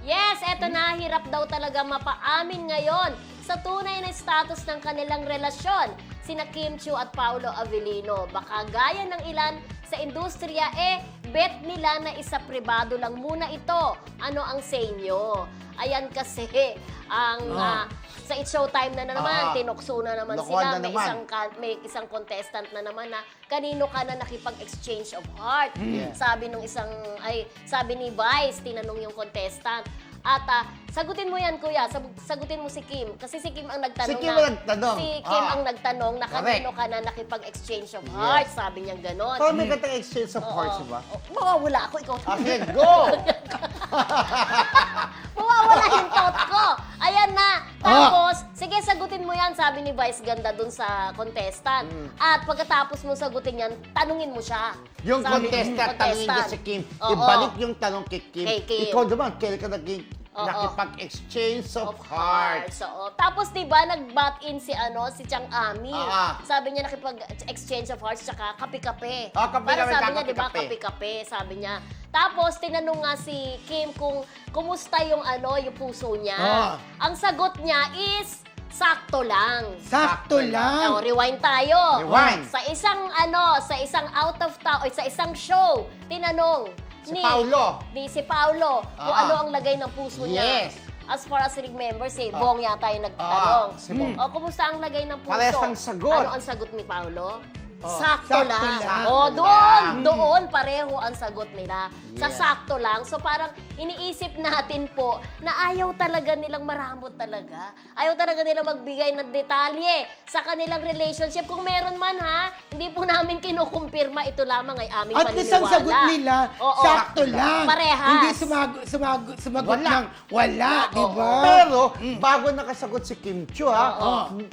Yes, eto na, hirap daw talaga mapaamin ngayon sa tunay na status ng kanilang relasyon, sina Kim Chiu at Paolo Avellino. Baka gaya ng ilan sa industriya, bet nila na isa pribado lang muna ito. Ano ang say nyo? Ayan kasi, sa It's Showtime na naman, tinukso na naman Nakuha sila. na naman. May isang contestant na naman na kanino ka na nakipag-exchange of heart. Sabi sabi ni Vice, tinanong yung contestant. At sagutin mo yan, kuya. Sagutin mo si Kim. Kasi si Kim ang nagtanong Si Kim ang nagtanong. Si Kim ang nagtanong na kanino ka na nakipag-exchange of heart. Sabi niya ganon. Pero may katang exchange of hearts, ba? Mawawala ako, ikaw. Okay, go! Mawawala yung thought ko. Ayan na. Tapos, sige, sagutin mo yan, sabi ni Vice ganda dun sa contestant. At pagkatapos mo sagutin yan, tanungin mo siya. Yung Sabi- contestant, tanongin niya si Kim. Oo. Ibalik yung tanong kay Kim. Kay Kim. Ikaw naman, kailan ka naging Oo. nakipag-exchange of hearts? Oo. Tapos, di ba, nag-butt in si Chang Ami. Sabi niya nakipag-exchange of hearts, tsaka kape-kape. Kape-kape, Para sabi niya, di ba, kape-kape. kape-kape, sabi niya. Tapos, tinanong nga si Kim kung kumusta yung yung puso niya. Ang sagot niya is, sakto lang. Sakto lang. Rewind tayo. Rewind. Sa isang out of town, sa isang show, tinanong Si Paolo. si Paolo kung ano ang lagay ng puso niya. Yes. As far as remember, si Bong yata yung nagtanong. si Bong. Kumusta ang lagay ng puso? Parehas ang sagot. Ano ang sagot ni Paolo? Sakto Sakto lang. lang. Doon pareho ang sagot nila. Sa Yeah. sakto lang. So parang iniisip natin po na ayaw talaga nilang maramot talaga. Ayaw talaga nilang magbigay ng detalye sa kanilang relationship. Kung meron man hindi po namin kinukumpirma. Ito lamang ay aming At paniniwala. isang sagot nila, Oo. sakto lang. Parehas. Hindi sumagot Wala. ng wala, di ba? Pero, bago nakasagot si Kim Chiu,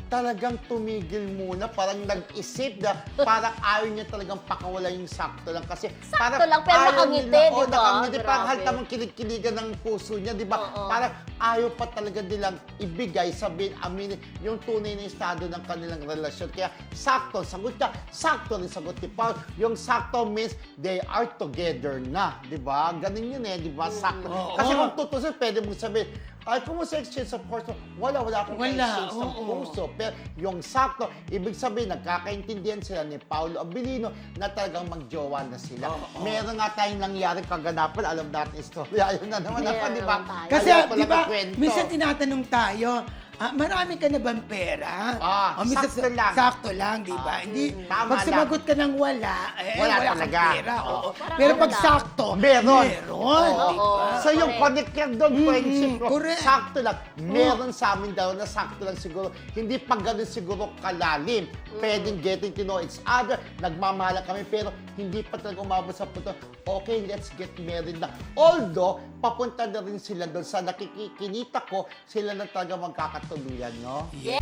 talagang tumigil muna, parang nag-isip na parang ayaw niya talagang pakawala yung sakto lang. Kasi Sakto lang, pero ayaw nakangiti, nila- di ba? nakangiti. Parang Grabe. halta mong kilig-kiligan ng puso niya, di ba? Parang ayaw pa talaga nilang ibigay, sabihin, aminin, yung tunay na estado ng kanilang relasyon. Kaya sakto, sagot niya, sakto rin sagot ni Paul. Yung sakto means they are together na, di ba? Ganun yun di ba? Sakto. Kasi kung tutusin, pwede mong sabihin, ay, kung sa exchange of puso, wala akong exchange ng puso. Pero yung sakto, ibig sabihin, nagkakaintindihan sila ni Paolo Avellino na talagang magjowa na sila. Meron nga tayong nangyari kaganapan, alam natin istorya. Ayun na naman ako, di ba? naman tayo. Kasi, Ayaw pala di ba, makwento. minsan tinatanong tayo, marami ka na bang pera? Minsan, sakto lang. Sakto lang, di ba? Hindi, tama pag sumagot ka ng wala, Wala wala kang talaga. pera. Oo. Parang Pero wala. pag sakto, Meron. Meron. di ba? So yung connection doon, friendship ko, correct. sakto lang. Meron sa amin daw na sakto lang siguro. Hindi pa ganun siguro kalalim. Pwedeng getting to know each other. Nagmamahala kami pero hindi pa talaga umabot sa punto, okay, let's get married na. Although, papunta na rin sila doon sa nakikikinita ko, sila na talaga magkakatuluyan, no? Yeah.